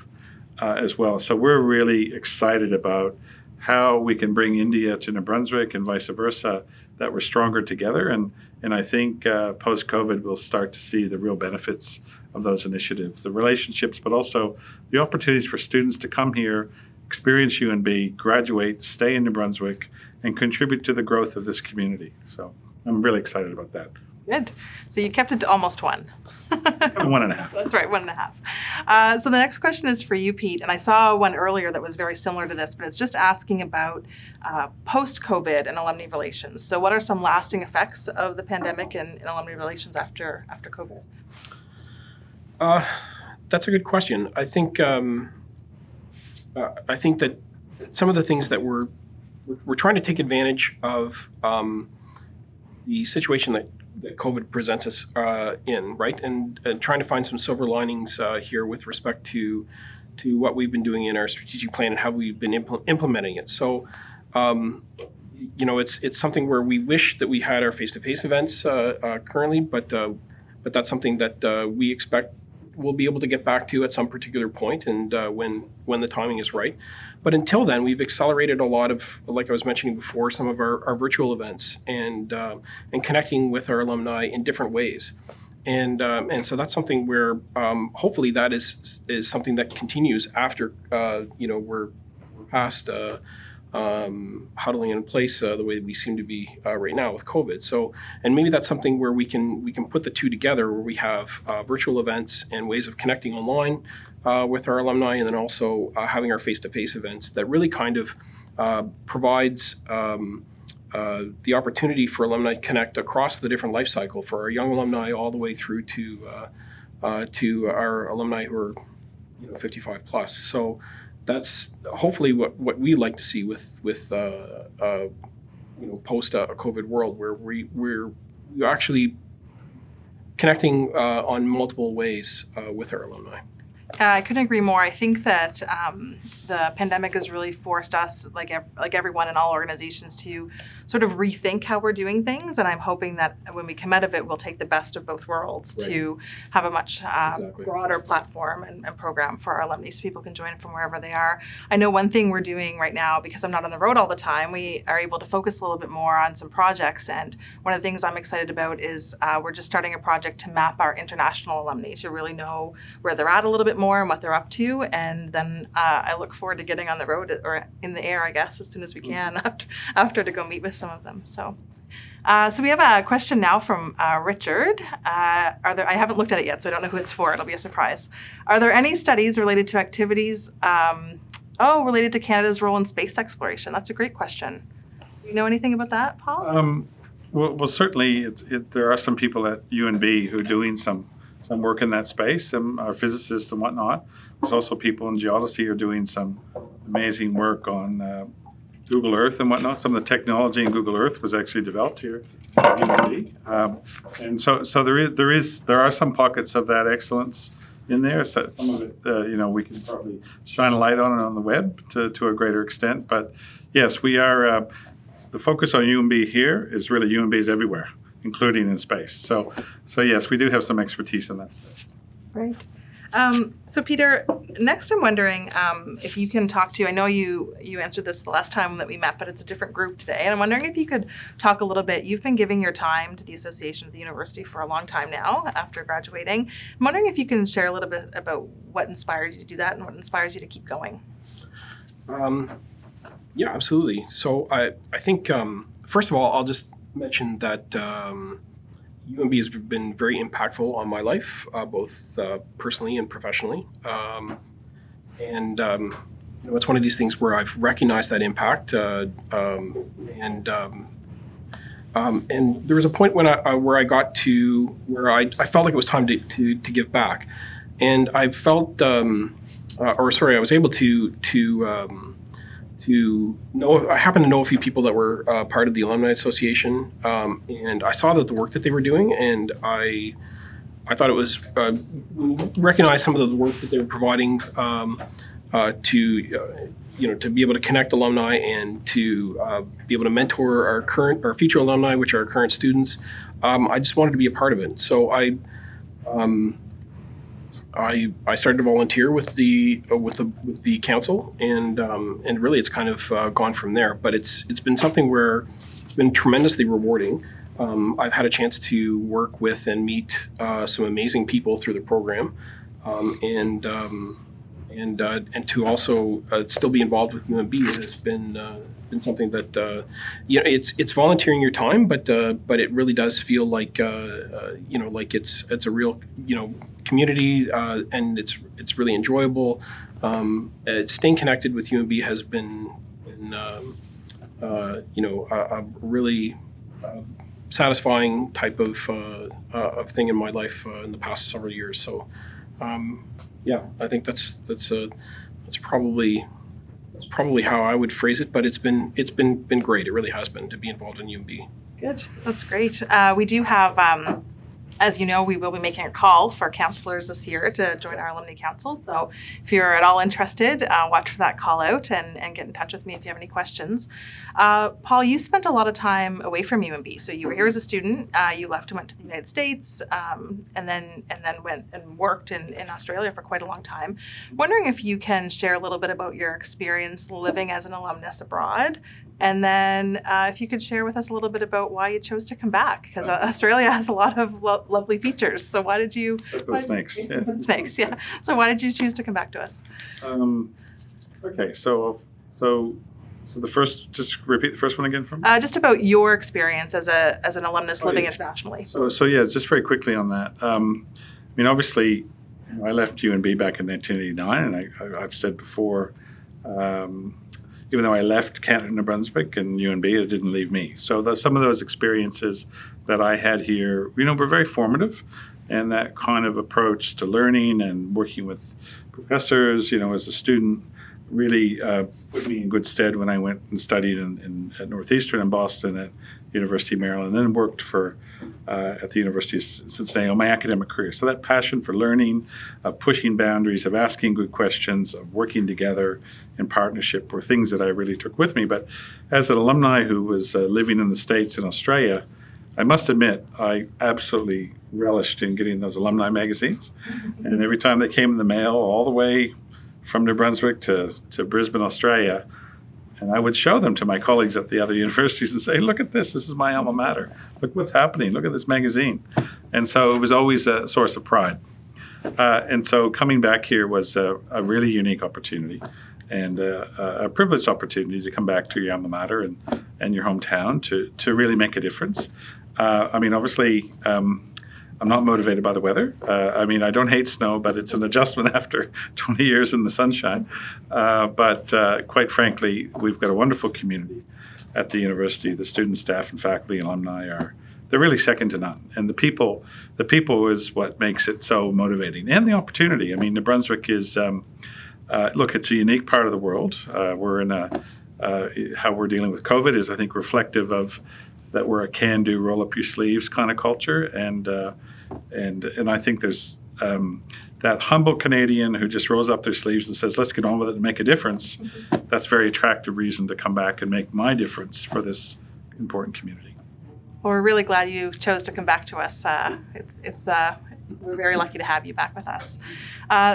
As well. So we're really excited about how we can bring India to New Brunswick and vice versa, that we're stronger together. And I think post-COVID, we'll start to see the real benefits of those initiatives, the relationships, but also the opportunities for students to come here, experience UNB, graduate, stay in New Brunswick, and contribute to the growth of this community. So I'm really excited about that. Good. So you kept it to almost 1. 1.5. That's right, 1.5. So the next question is for you, Pete. And I saw one earlier that was very similar to this, but it's just asking about post-COVID and alumni relations. So what are some lasting effects of the pandemic in alumni relations after COVID? That's a good question. I think that some of the things that we're trying to take advantage of the situation that COVID presents us in, right? And trying to find some silver linings here with respect to what we've been doing in our strategic plan and how we've been implementing it. So, it's something where we wish that we had our face-to-face events currently, but that's something that we expect we'll be able to get back to at some particular point, and when the timing is right. But until then, we've accelerated a lot of, like I was mentioning before, some of our virtual events and connecting with our alumni in different ways. And so that's something where hopefully that is something that continues after we're past huddling in place the way we seem to be right now with COVID. So, and maybe that's something where we can put the two together, where we have virtual events and ways of connecting online with our alumni, and then also having our face-to-face events that really kind of provides the opportunity for alumni to connect across the different life cycle for our young alumni all the way through to our alumni who are 55 plus. So that's hopefully what we like to see with post a COVID world, where we're actually connecting on multiple ways with our alumni. I couldn't agree more. I think that the pandemic has really forced us, like everyone in all organizations, to sort of rethink how we're doing things. And I'm hoping that when we come out of it, we'll take the best of both worlds to have a much broader platform and program for our alumni, so people can join from wherever they are. I know one thing we're doing right now, because I'm not on the road all the time, we are able to focus a little bit more on some projects. And one of the things I'm excited about is we're just starting a project to map our international alumni to really know where they're at a little bit more and what they're up to. And then I look forward to getting on the road, or in the air, I guess, as soon as we can after to go meet with some of them. So we have a question now from Richard. I haven't looked at it yet, so I don't know who it's for. It'll be a surprise. Are there any studies related to activities related to Canada's role in space exploration? That's a great question. Do you know anything about that, Paul? Well, certainly there are some people at UNB who are doing some work in that space, our physicists and whatnot. There's also people in geodesy who are doing some amazing work on Google Earth and whatnot. Some of the technology in Google Earth was actually developed here at UNB. And so there are some pockets of that excellence in there. So some of it, we can probably shine a light on it on the web to a greater extent. But yes, we are, the focus on UNB here is really UNBs everywhere, including in space. So yes, we do have some expertise in that space. Right. So Peter, next I'm wondering if you can talk to, I know you answered this the last time that we met, but it's a different group today. And I'm wondering if you could talk a little bit. You've been giving your time to the association of the university for a long time now after graduating. I'm wondering if you can share a little bit about what inspired you to do that and what inspires you to keep going. Yeah, absolutely. So I think, first of all, I'll just mention that UNB has been very impactful on my life, both personally and professionally. And it's one of these things where I've recognized that impact. And there was a point when where I got to where I felt like it was time to give back. And I felt, I was able I happened to know a few people that were part of the Alumni Association, and I saw that the work that they were doing, and I thought it was recognize some of the work that they were providing to be able to connect alumni and to be able to mentor our future alumni, which are our current students. I just wanted to be a part of it. So I started to volunteer with the council, and really it's kind of gone from there. But it's been something where it's been tremendously rewarding. I've had a chance to work with and meet some amazing people through the program, and and to also still be involved with UNB has been something that it's volunteering your time, but it really does feel like like it's a real community, and it's really enjoyable. Staying connected with UNB has been a really satisfying type of thing in my life in the past several years. So I think that's probably how I would phrase it. But it's been great. It really has been to be involved in UNB. Good. That's great. We do have, as you know, we will be making a call for counselors this year to join our alumni council. So if you're at all interested, watch for that call out and get in touch with me if you have any questions. Paul, you spent a lot of time away from UNB. So you were here as a student. You left and went to the United States, and then went and worked in Australia for quite a long time. Wondering if you can share a little bit about your experience living as an alumnus abroad. And then if you could share with us a little bit about why you chose to come back, because Australia has a lot of lovely features. So why did you... Snakes. Snakes, yeah. So why did you choose to come back to us? Okay, so the first, just repeat the first one again for me. Just about your experience as an alumnus living internationally. So yeah, just very quickly on that. Obviously, I left UNB back in 1989, and I've said before, even though I left Canada, New Brunswick, and UNB, it didn't leave me. So some of those experiences that I had here, were very formative. And that kind of approach to learning and working with professors, as a student, really put me in good stead when I went and studied at Northeastern in Boston, at University of Maryland, and then worked at the University of Cincinnati on my academic career. So that passion for learning, of pushing boundaries, of asking good questions, of working together in partnership were things that I really took with me. But as an alumni who was living in the States and Australia, I must admit I absolutely relished in getting those alumni magazines. And every time they came in the mail, all the way from New Brunswick to Brisbane, Australia, and I would show them to my colleagues at the other universities and say, look at this is my alma mater. Look what's happening. Look at this magazine. And so it was always a source of pride. And so coming back here was a really unique opportunity and a privileged opportunity to come back to your alma mater and your hometown to really make a difference. Obviously, I'm not motivated by the weather. I don't hate snow, but it's an adjustment after 20 years in the sunshine. But quite frankly, we've got a wonderful community at the university. The student, staff, and faculty and alumni they're really second to none. And the people is what makes it so motivating. And the opportunity. New Brunswick is, it's a unique part of the world. We're in how we're dealing with COVID is, I think, reflective of that we're a can-do, roll-up-your-sleeves kind of culture, and I think there's that humble Canadian who just rolls up their sleeves and says, "Let's get on with it and make a difference." Mm-hmm. That's a very attractive reason to come back and make my difference for this important community. Well, we're really glad you chose to come back to us. We're very lucky to have you back with us.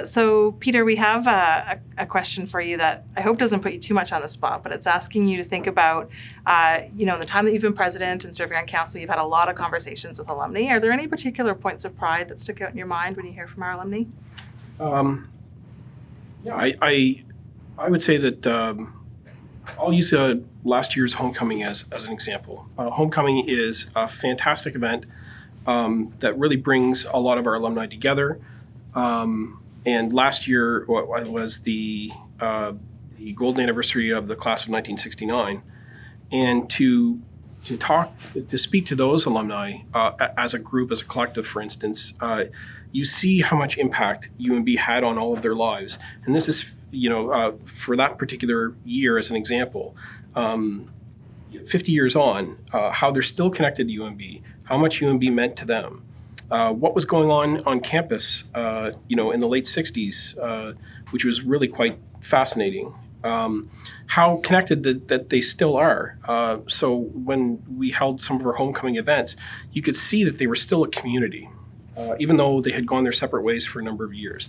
So, Peter, we have a question for you that I hope doesn't put you too much on the spot, but it's asking you to think about, in the time that you've been president and serving on council, you've had a lot of conversations with alumni. Are there any particular points of pride that stick out in your mind when you hear from our alumni? I would say that I'll use last year's homecoming as an example. Homecoming is a fantastic event that really brings a lot of our alumni together. And last year was the golden anniversary of the class of 1969. And to speak to those alumni as a group, as a collective, for instance, you see how much impact UNB had on all of their lives. And this is, for that particular year as an example, 50 years on, how they're still connected to UNB, how much UNB meant to them, what was going on campus, in the late 60s, which was really quite fascinating. How connected that they still are. So when we held some of our homecoming events, you could see that they were still a community, even though they had gone their separate ways for a number of years.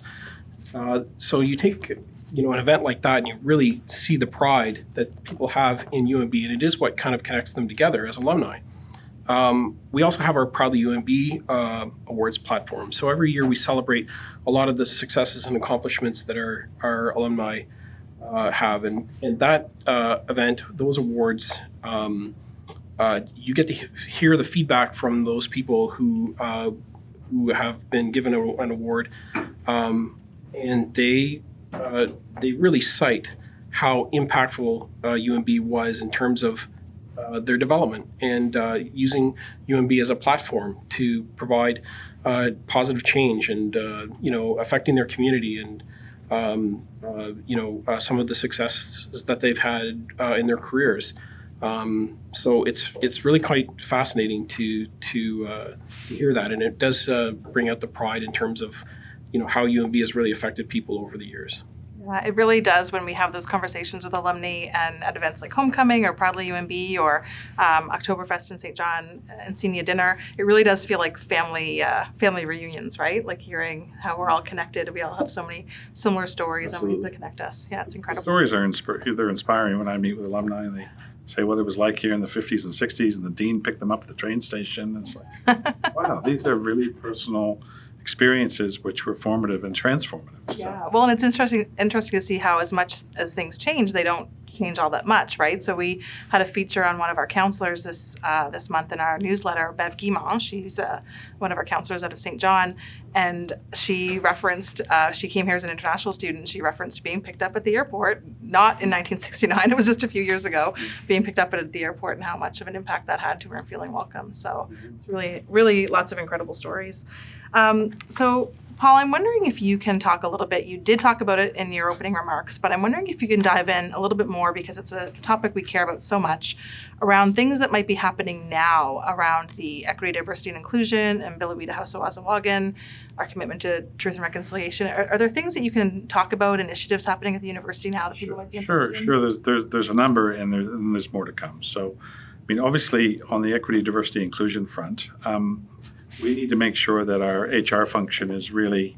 So you take an event like that and you really see the pride that people have in UNB, and it is what kind of connects them together as alumni. We also have our Proudly UNB awards platform. So every year we celebrate a lot of the successes and accomplishments that our alumni have. And that event, those awards, you get to hear the feedback from those people who have been given an award, and they really cite how impactful UNB was in terms of their development and using UNB as a platform to provide positive change and affecting their community and some of the successes that they've had in their careers. So it's really quite fascinating to hear that, and it does bring out the pride in terms of how UNB has really affected people over the years. Yeah, it really does when we have those conversations with alumni and at events like Homecoming or Proudly UNB or Oktoberfest in St. John and Senior Dinner. It really does feel like family reunions, right? Like hearing how we're all connected. We all have so many similar stories and ways that connect us. Yeah, it's incredible. The stories are they're inspiring when I meet with alumni and they say what it was like here in the 50s and 60s, and the dean picked them up at the train station. It's like, wow, these are really personal experiences which were formative and transformative. So. Yeah, well, and it's interesting to see how as much as things change, they don't change all that much, right? So we had a feature on one of our counselors this month in our newsletter, Bev Guimont. She's one of our counselors out of St. John, and she referenced, she came here as an international student, she referenced being picked up at the airport, not in 1969, it was just a few years ago, being picked up at the airport and how much of an impact that had to her and feeling welcome. So it's really, really lots of incredible stories. So Paul, I'm wondering if you can talk a little bit, you did talk about it in your opening remarks, but I'm wondering if you can dive in a little bit more, because it's a topic we care about so much, around things that might be happening now around the equity, diversity, and inclusion, and Bilawida Hausawazawagan, our commitment to truth and reconciliation. Are there things that you can talk about, initiatives happening at the university now that people might be interested in? Sure. There's a number, and there's more to come. So, I mean, obviously, on the equity, diversity, inclusion front, we need to make sure that our HR function is really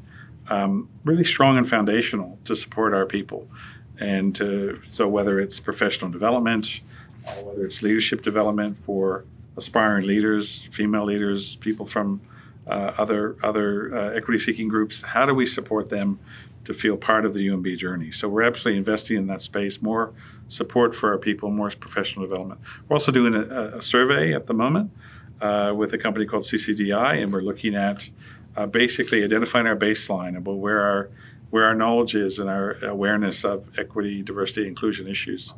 strong and foundational to support our people. And so whether it's professional development, whether it's leadership development for aspiring leaders, female leaders, people from other equity-seeking groups, how do we support them to feel part of the UNB journey? So we're absolutely investing in that space, more support for our people, more professional development. We're also doing a survey at the moment with a company called CCDI, and we're looking at basically identifying our baseline about where our knowledge is and our awareness of equity, diversity, inclusion issues.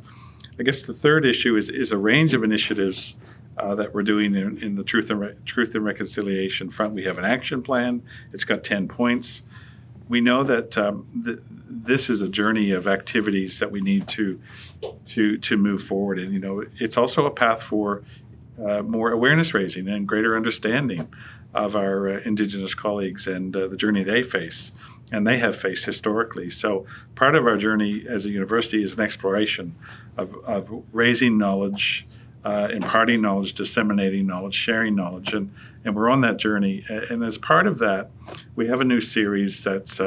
I guess the third issue is a range of initiatives that we're doing in the truth and reconciliation front. We have an action plan. It's got 10 points. We know that this is a journey of activities that we need to move forward, and it's also a path for more awareness raising and greater understanding of our Indigenous colleagues and the journey they face and they have faced historically. So part of our journey as a university is an exploration of raising knowledge, imparting knowledge, disseminating knowledge, sharing knowledge, and we're on that journey. And as part of that, we have a new series that's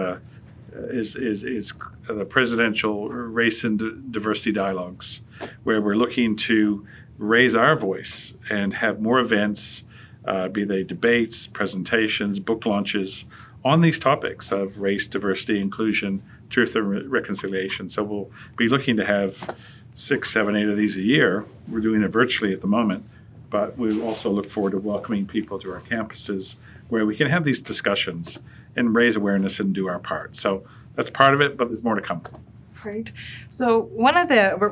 is the Presidential Race and Diversity Dialogues, where we're looking to raise our voice and have more events, be they debates, presentations, book launches, on these topics of race, diversity, inclusion, truth, and reconciliation. So we'll be looking to have 6, 7, 8 of these a year. We're doing it virtually at the moment, but we also look forward to welcoming people to our campuses where we can have these discussions and raise awareness and do our part. So that's part of it, but there's more to come. Great. So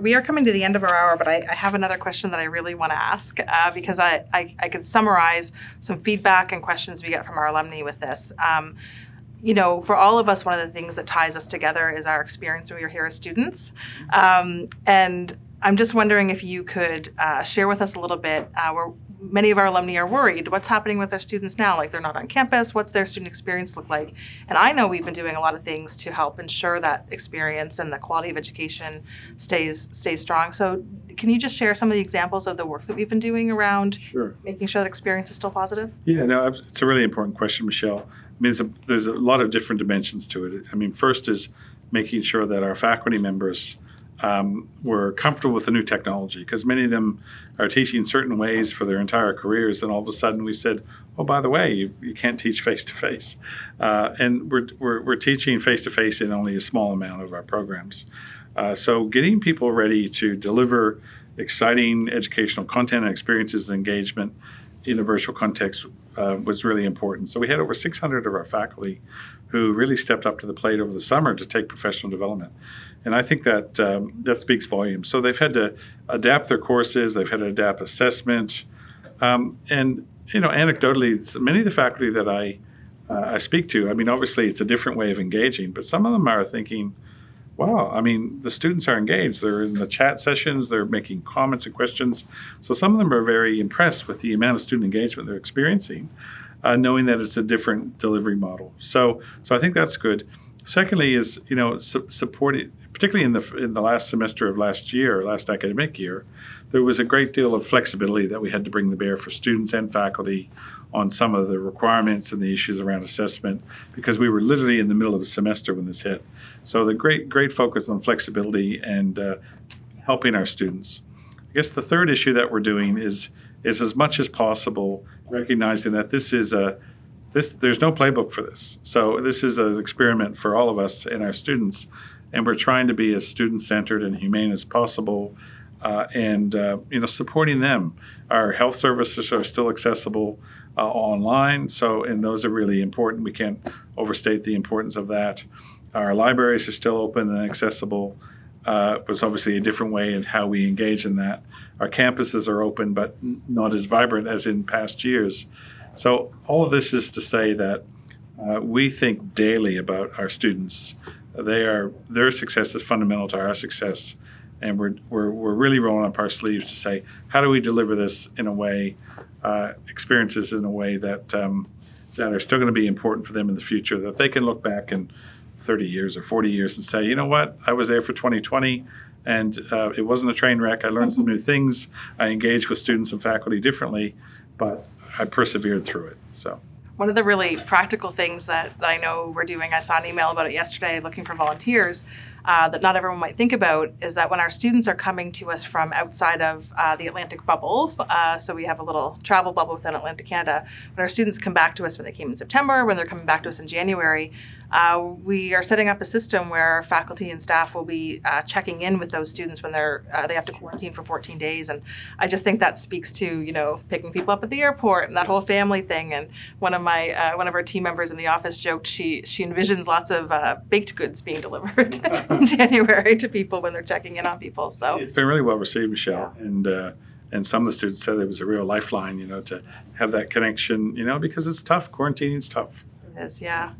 we are coming to the end of our hour, but I have another question that I really want to ask because I could summarize some feedback and questions we get from our alumni with this. For all of us, one of the things that ties us together is our experience when we were here as students. And I'm just wondering if you could share with us a little bit where many of our alumni are worried. What's happening with our students now? Like, they're not on campus. What's their student experience look like? And I know we've been doing a lot of things to help ensure that experience and the quality of education stays strong. So can you just share some of the examples of the work that we've been doing around making sure that experience is still positive? Yeah, no, it's a really important question, Michelle. I mean, there's a lot of different dimensions to it. I mean, first is making sure that our faculty members were comfortable with the new technology, because many of them are teaching certain ways for their entire careers, and all of a sudden we said, oh, by the way, you can't teach face-to-face. And we're teaching face-to-face in only a small amount of our programs. So getting people ready to deliver exciting educational content and experiences and engagement in a virtual context was really important. So we had over 600 of our faculty who really stepped up to the plate over the summer to take professional development. And I think that that speaks volumes. So they've had to adapt their courses, they've had to adapt assessment. And, anecdotally, many of the faculty that I speak to, obviously it's a different way of engaging, but some of them are thinking, wow, the students are engaged. They're in the chat sessions, they're making comments and questions. So some of them are very impressed with the amount of student engagement they're experiencing, knowing that it's a different delivery model. So I think that's good. Secondly is, supporting, particularly in the last semester of last academic year, there was a great deal of flexibility that we had to bring to bear for students and faculty on some of the requirements and the issues around assessment, because we were literally in the middle of the semester when this hit. So the great focus on flexibility and helping our students. I guess the third issue that we're doing is as much as possible recognizing that there's no playbook for this. So this is an experiment for all of us and our students, and we're trying to be as student-centered and humane as possible, and supporting them. Our health services are still accessible online, and those are really important. We can't overstate the importance of that. Our libraries are still open and accessible. It was obviously a different way in how we engage in that. Our campuses are open, but not as vibrant as in past years. So all of this is to say that we think daily about our students. Their success is fundamental to our success, and we're really rolling up our sleeves to say, how do we deliver this in a way, experiences in a way that are still going to be important for them in the future, that they can look back in 30 years or 40 years and say, you know what, I was there for 2020, and it wasn't a train wreck. I learned some new things. I engaged with students and faculty differently, but I persevered through it. So one of the really practical things that I know we're doing, I saw an email about it yesterday looking for volunteers, that not everyone might think about, is that when our students are coming to us from outside of the Atlantic bubble, so we have a little travel bubble within Atlantic Canada, when our students come back to us when they came in September, when they're coming back to us in January, we are setting up a system where faculty and staff will be checking in with those students when they have to quarantine for 14 days. And I just think that speaks to, picking people up at the airport and that whole family thing. And one of our team members in the office joked she envisions lots of baked goods being delivered in January to people when they're checking in on people. So it's been really well received, Michelle. Yeah. And some of the students said it was a real lifeline, to have that connection, because it's tough. Quarantining's tough. Is. Yeah.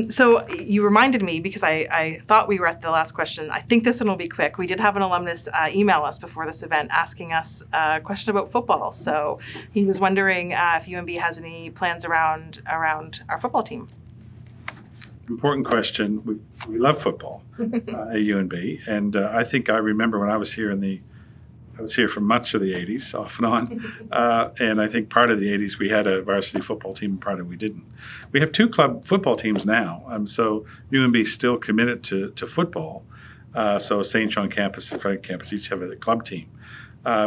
So you reminded me, because I thought we were at the last question. I think this one will be quick. We did have an alumnus email us before this event asking us a question about football. So he was wondering if UNB has any plans around our football team. Important question. We love football at UNB, and I think I remember when I was here I was here for much of the 80s, off and on, and I think part of the 80s we had a varsity football team, and part of it we didn't. We have two club football teams now, so UNB is still committed to football. So St. John campus and Frederick campus each have a club team,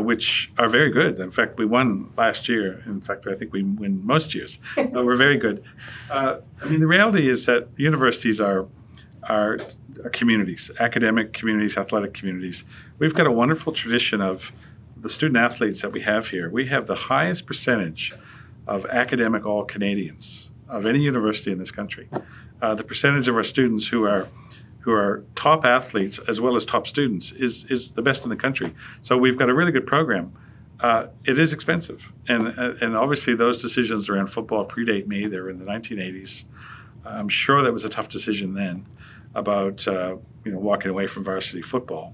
which are very good. In fact, we won last year. In fact, I think we win most years, so we're very good. The reality is that universities are communities, academic communities, athletic communities. We've got a wonderful tradition of the student athletes that we have here. We have the highest percentage of academic all-Canadians of any university in this country. The percentage of our students who are top athletes as well as top students is the best in the country. So we've got a really good program. It is expensive, and obviously those decisions around football predate me. They were in the 1980s. I'm sure that was a tough decision then about walking away from varsity football.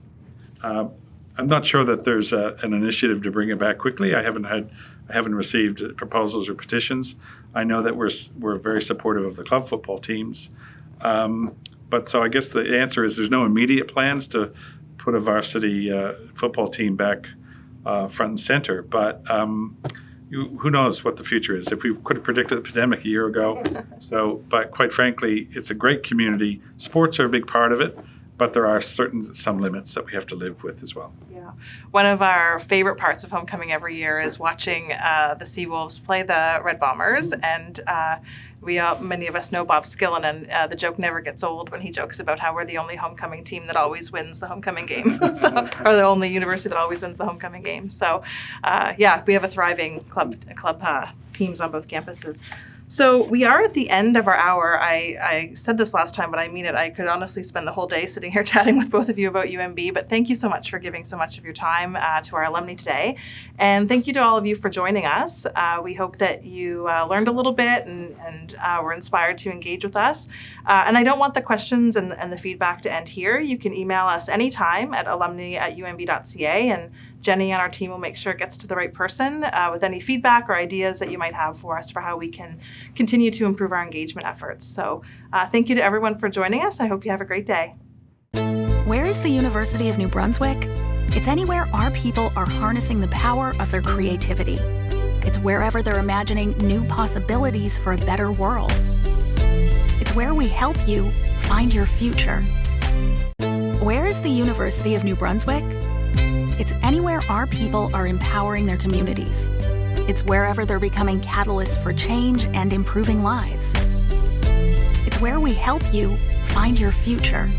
I'm not sure that there's an initiative to bring it back quickly. I haven't received proposals or petitions. I know that we're very supportive of the club football teams, but so I guess the answer is there's no immediate plans to put a varsity football team back front and center. But who knows what the future is? If we could have predicted the pandemic a year ago. But quite frankly, it's a great community. Sports are a big part of it. but there are some limits that we have to live with as well. Yeah. One of our favorite parts of homecoming every year is watching the Seawolves play the Red Bombers, and many of us know Bob Skillen, and the joke never gets old when he jokes about how we're the only homecoming team that always wins the homecoming game, or the only university that always wins the homecoming game. So, we have a thriving club teams on both campuses. So we are at the end of our hour. I said this last time, but I mean it. I could honestly spend the whole day sitting here chatting with both of you about UMB, but thank you so much for giving so much of your time to our alumni today. And thank you to all of you for joining us. We hope that you learned a little bit and were inspired to engage with us. And I don't want the questions and the feedback to end here. You can email us anytime at alumni@umb.ca, and Jenny and our team will make sure it gets to the right person with any feedback or ideas that you might have for us for how we can continue to improve our engagement efforts. So thank you to everyone for joining us. I hope you have a great day. Where is the University of New Brunswick? It's anywhere our people are harnessing the power of their creativity. It's wherever they're imagining new possibilities for a better world. It's where we help you find your future. Where is the University of New Brunswick? It's anywhere our people are empowering their communities. It's wherever they're becoming catalysts for change and improving lives. It's where we help you find your future.